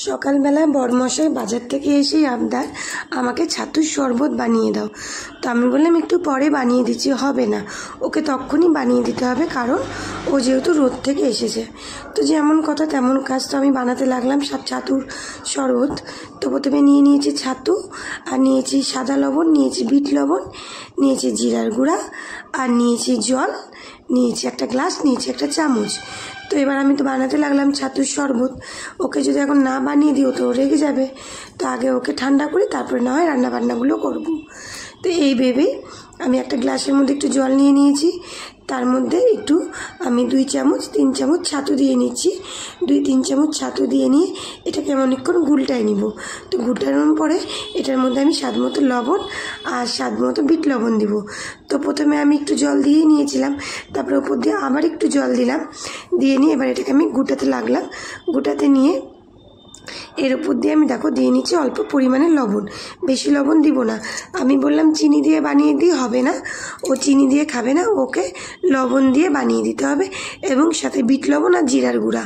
সকালবেলা বড়মশাই বাজার থেকে এসেই আবদার আমাকে ছাতুর শরবত বানিয়ে দাও। তো আমি বললাম একটু পরে বানিয়ে দিচ্ছি, হবে না, ওকে তখনই বানিয়ে দিতে হবে, কারণ ও যেহেতু রোদ থেকে এসেছে। তো যেমন কথা তেমন কাজ, তো আমি বানাতে লাগলাম ছাতুর শরবত। তো প্রথমে নিয়েছি ছাতু, আর নিয়েছি সাদা লবণ, নিয়েছি বিট লবণ, নিয়েছি জিরার গুঁড়া, আর নিয়েছি জল, নিয়েছি একটা গ্লাস, নিয়েছি একটা চামচ। তো এবার আমি তো বানাতে লাগলাম ছাতুর শরবত। ওকে যদি এখন না বানিয়ে দিও তো রেগে যাবে, তো আগে ওকে ঠান্ডা করি, তারপরে না হয় রান্নাবান্নাগুলো করব। তো এই ভেবেই আমি একটা গ্লাসের মধ্যে একটু জল নিয়ে নিয়েছি, তার মধ্যে একটু আমি 2 চামচ 3 চামচ ছাতু দিয়ে নিচ্ছি। 2-3 চামচ ছাতু দিয়ে নিয়ে এটাকে অনেকক্ষণ গুলটায় নিব। তো গুলটানোর পরে এটার মধ্যে আমি স্বাদ মতো লবণ আর স্বাদ মতো বিট লবণ দিব। তো প্রথমে আমি একটু জল দিয়ে নিয়েছিলাম, তারপরে উপর দিয়ে আবার একটু জল দিলাম, দিয়ে নিয়ে এবার এটাকে আমি গুটাতে লাগলাম। গুটাতে নিয়ে এর উপর দিয়ে আমি দেখো দিয়ে নিচ্ছি অল্প পরিমাণে লবণ, বেশি লবণ দিব না। আমি বললাম চিনি দিয়ে বানিয়ে দিই, হবে না, ও চিনি দিয়ে খাবে না, ওকে লবণ দিয়ে বানিয়ে দিতে হবে, এবং সাথে বিট লবণ আর জিরার গুঁড়া।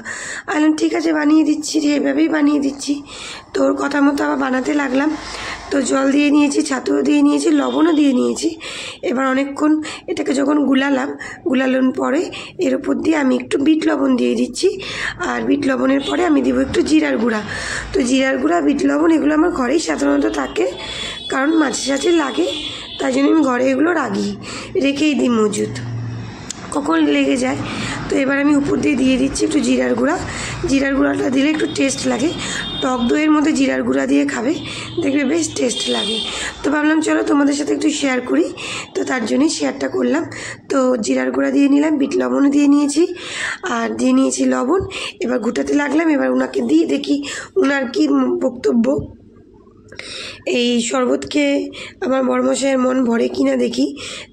আমি ঠিক আছে বানিয়ে দিচ্ছি, এভাবেই বানিয়ে দিচ্ছি। তো ওর কথা মতো আবার বানাতে লাগলাম। তো জল দিয়ে নিয়েছি, ছাতুও দিয়ে নিয়েছি, লবণও দিয়ে নিয়েছি। এবার অনেকক্ষণ এটাকে যখন গুলানোর পরে এর উপর দিয়ে আমি একটু বিট লবণ দিয়ে দিচ্ছি, আর বিট লবণের পরে আমি দিব একটু জিরার গুঁড়া। তো জিরার গুঁড়া বিট লবণ এগুলো আমার ঘরেই সাধারণত থাকে, কারণ মাঝে সাঝে লাগে, তাই জন্য আমি ঘরে এগুলো রেখেই দিই মজুদ, কখন লেগে যায়। তো এবার আমি উপর দিয়ে দিচ্ছি একটু জিরার গুঁড়া। জিরার গুঁড়াটা দিলে একটু টেস্ট লাগে, টক দইয়ের মধ্যে জিরার গুঁড়া দিয়ে খাবে, দেখবে বেশ টেস্ট লাগে। তো ভাবলাম চলো তোমাদের সাথে একটু শেয়ার করি, তো তার জন্যই শেয়ারটা করলাম। তো জিরার গুঁড়া দিয়ে নিলাম, বিট লবণও দিয়ে নিয়েছি, আর দিয়ে নিয়েছি লবণ। এবার ঘুটাতে লাগলাম। এবার ওনাকে দিয়ে দেখি ওনার কি বক্তব্য। এই শরবত খেয়ে আমার বড়মশাইয়ের মন ভরে কিনা দেখি,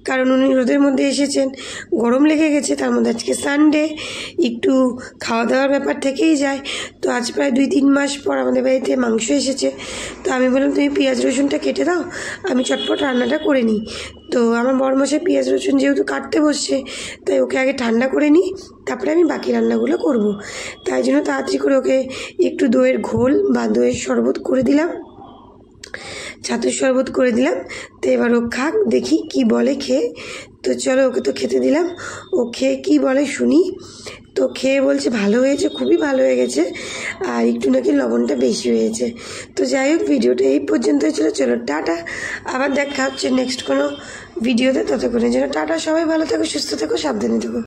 কারণ উনি রোদের মধ্যে এসেছেন, গরম লেগে গেছে, তার মধ্যে আজকে সানডে, একটু খাওয়া দাওয়ার ব্যাপার থেকেই যায়। তো আজ প্রায় 2-3 মাস পর আমাদের বাড়িতে মাংস এসেছে। তো আমি বললাম তুমি পেঁয়াজ রসুনটা কেটে দাও, আমি চটপট রান্নাটা করে নিই। তো আমার বড়মশাই পেঁয়াজ রসুন যেহেতু কাটতে বসছে, তাই ওকে আগে ঠান্ডা করে নিই, তারপরে আমি বাকি রান্নাগুলো করব। তাই জন্য তাড়াতাড়ি করে ওকে একটু দইয়ের ঘোল বা দইয়ের শরবত করে দিলাম, ছাতুর শরবত করে দিলাম। তো এবার ও খাক, দেখি কি বলে খেয়ে। তো চলো ওকে তো খেতে দিলাম, ও খেয়ে কী বলে শুনি। তো খেয়ে বলছে ভালো হয়েছে, খুবই ভালো হয়ে গেছে, আর একটু নাকি লবণটা বেশি হয়েছে। তো যাই হোক, ভিডিওটা এই পর্যন্তই ছিল। চলো টাটা, আবার দেখা হচ্ছে নেক্সট কোনো ভিডিওতে। ততক্ষণের জন্য টাটা, সবাই ভালো থেকো, সুস্থ থেকো, সাবধানে থেকো।